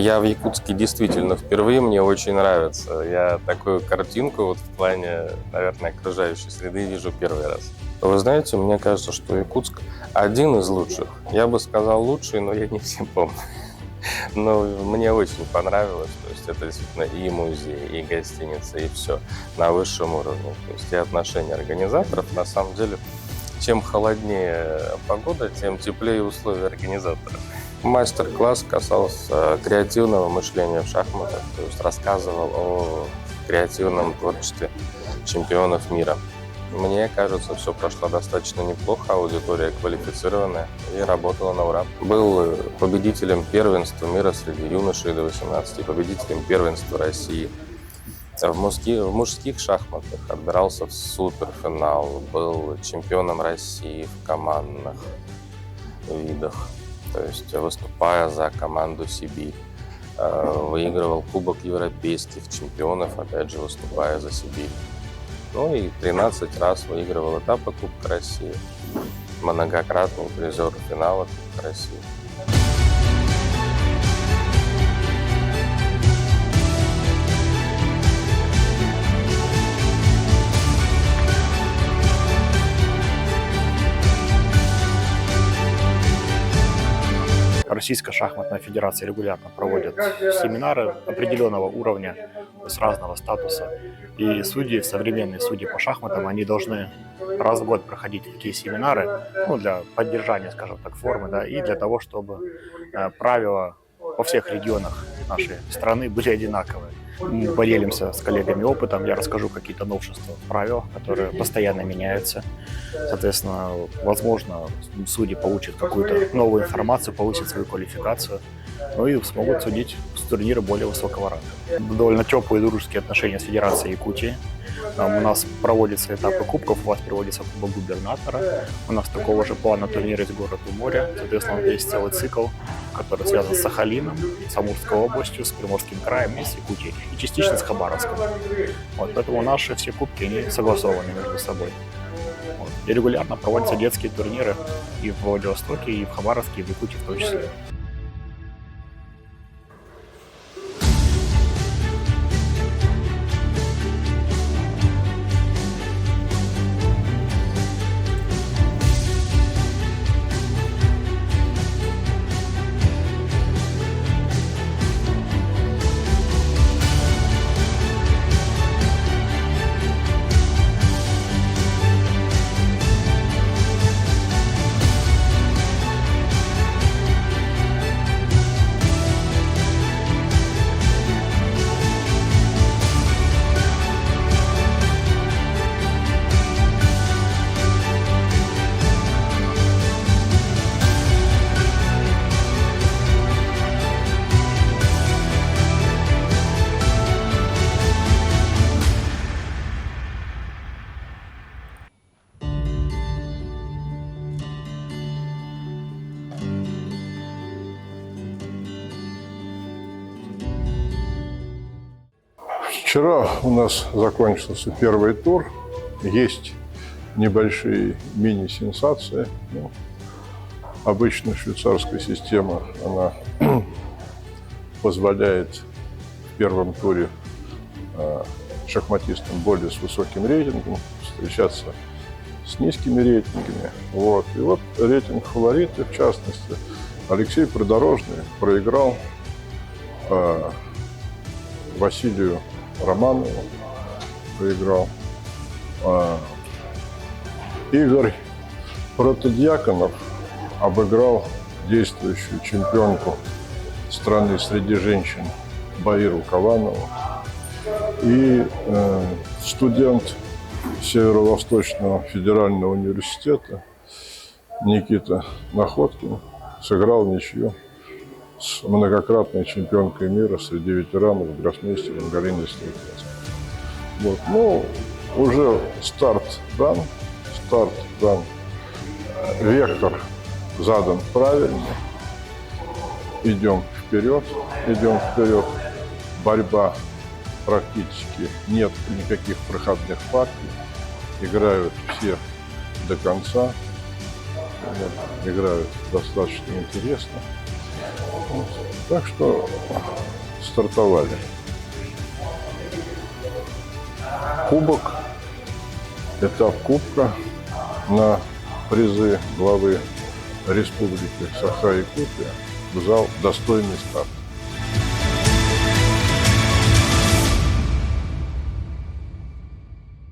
Я в Якутске действительно впервые, мне очень нравится. Я такую картинку вот в плане, наверное, окружающей среды вижу первый раз. Вы знаете, мне кажется, что Якутск один из лучших. Я бы сказал лучший, но я не все помню. Но мне очень понравилось. То есть это действительно и музей, и гостиница, и все на высшем уровне. То есть и отношения организаторов, на самом деле, чем холоднее погода, тем теплее условия организаторов. Мастер-класс касался креативного мышления в шахматах, то есть рассказывал о креативном творчестве чемпионов мира. Мне кажется, все прошло достаточно неплохо, аудитория квалифицированная и работала на ура. Был победителем первенства мира среди юношей до 18, победителем первенства России. В мужских шахматах отбирался в суперфинал, был чемпионом России в командных видах. То есть выступая за команду «Сибирь», выигрывал Кубок европейских чемпионов, опять же выступая за «Сибирь». Ну и 13 раз выигрывал этапы Кубка России, многократный призер финала Кубка России. Российская шахматная федерация регулярно проводит семинары определенного уровня, с разного статуса. И судьи, современные судьи по шахматам, они должны раз в год проходить такие семинары, для поддержания, скажем так, формы, да, и для того, чтобы правила во всех регионах нашей страны были одинаковые. Мы поделимся с коллегами опытом, я расскажу какие-то новшества в правилах, которые постоянно меняются. Соответственно, возможно, судьи получат какую-то новую информацию, повысят свою квалификацию, и смогут судить с турнира более высокого ранга. Довольно теплые дружеские отношения с Федерацией Якутии. У нас проводятся этапы кубков, у вас проводится Кубок губернатора. У нас такого же плана турнир есть город у моря. Соответственно, есть целый цикл, который связан с Сахалином, с Амурской областью, с Приморским краем и с Якутией. И частично с Хабаровском. Поэтому наши все кубки, они согласованы между собой. И регулярно проводятся детские турниры и в Владивостоке, и в Хабаровске, и в Якутии в том числе. Вчера у нас закончился первый тур. Есть небольшие мини-сенсации. Обычно швейцарская система, она позволяет в первом туре шахматистам более с высоким рейтингом встречаться с низкими рейтингами. И рейтинг фаворита, в частности, Алексей Придорожный проиграл Василию Романову, проиграл Игорь Протодьяконов, обыграл действующую чемпионку страны среди женщин Баиру Каванову. И студент Северо-Восточного федерального университета Никита Находкин сыграл ничью с многократной чемпионкой мира среди ветеранов гроссмейстером Галиной Стрелковской. Уже старт дан. Вектор задан правильно. Идем вперед. Борьба практически нет никаких проходных партий. Играют все до конца. Играют достаточно интересно. Вот. Так что стартовали. Кубок, этап кубка на призы главы Республики Саха-Якутия взял достойный старт.